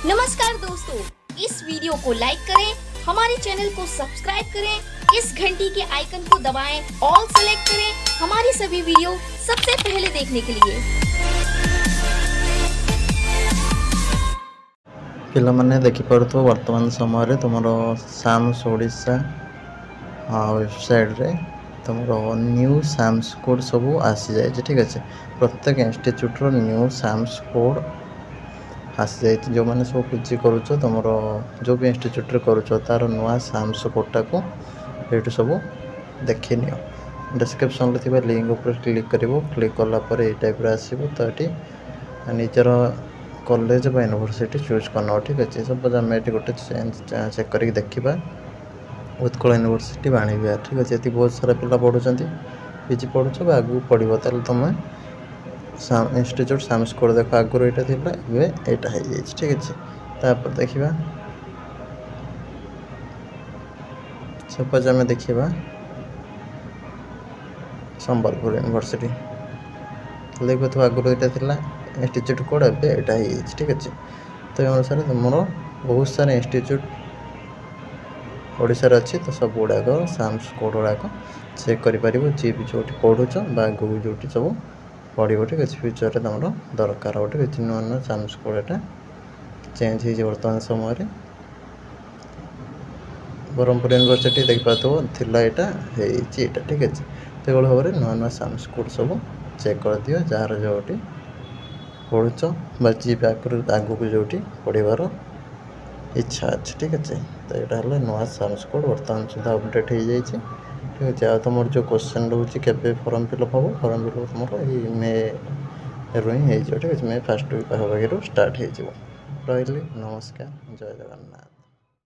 नमस्कार दोस्तों, इस वीडियो को लाइक करें, हमारे चैनल को सब्सक्राइब करें, इस घंटी के आइकन को दबाएं, ऑल सेलेक्ट करें हमारी सभी वीडियो सबसे पहले देखने के लिए। पिलामाने देखिपो वर्तमान समय तुम साम्स ओडिशा वेबसाइट रे तुम न्यू साम्स कोड सब आसी जाए। ठीक अच्छे, प्रत्येक इंस्टीट्यूट न्यू साम्स कोड आसी जाए। जो मैंने सब पीजी करुच तुम जो भी इंस्टीट्यूट करुच तार नुआ साम्स कोडटा को ये सब देखी नि। डिस्क्रिप्शन थी लिंक उपर क्लिक कर क्लिक कलापर ये टाइप आसो। तो ये निजर कॉलेज बा यूनिवर्सिटी चूज करना। ठीक अच्छे, सपोज आम ये गोटे चेक कर देखा उत्कल यूनिवर्सिटी बाणीविहार। ठीक अच्छे, ये बहुत सारा पिला पढ़ुं पीजी पढ़ुच आगू पढ़ो तो तुम इंस्टीट्यूट साम्स कोड देख आगुरी यहाँ थी यहाँ है। ठीक अच्छे, तापर देखा सपोज आम देखा संबलपुर यूनिवर्सिटी देखो तो आगुरी यहाँ थी इंस्टीट्यूट कोड यहाँ है। ठीक अच्छे, तो ये अनुसार तुम बहुत सारे इंस्टीट्यूट ओडिशार अच्छी। तो सब गुड़ाक साम्स कोड गुड़ाक चेक कर जी भी जो पढ़ुच आगू जो सब पढ़ो। ठीक अच्छे, फ्यूचर में तुम दरकार हो। ठीक अच्छे, नुआ नुआ साम्स कोड यहाँ चेंज हो बर्तमान समय ब्रह्मपुर यूनिवर्सिटी देख पाथो थिला यहाँ है। ठीक अच्छे, तो ये भाव में नुआ नुआ साम्स कोड सब चेक कर दियो जार जो पढ़ुच जी आगू को जो पढ़ार इच्छा अच्छे। ठीक अच्छे, तो यहाँ नुआ साम्स कोड बर्तमान सुधा अपडेट हो जाए। ठीक अच्छे, आ तुम जो क्वेश्चन रोचे के फॉर्म फिलअप हम फॉर्म फिलअप तुम मे रू ही हो। ठीक अच्छे, मे 1st वीक पाखापाखि स्टार्ट हो। रही नमस्कार, जय जगन्नाथ।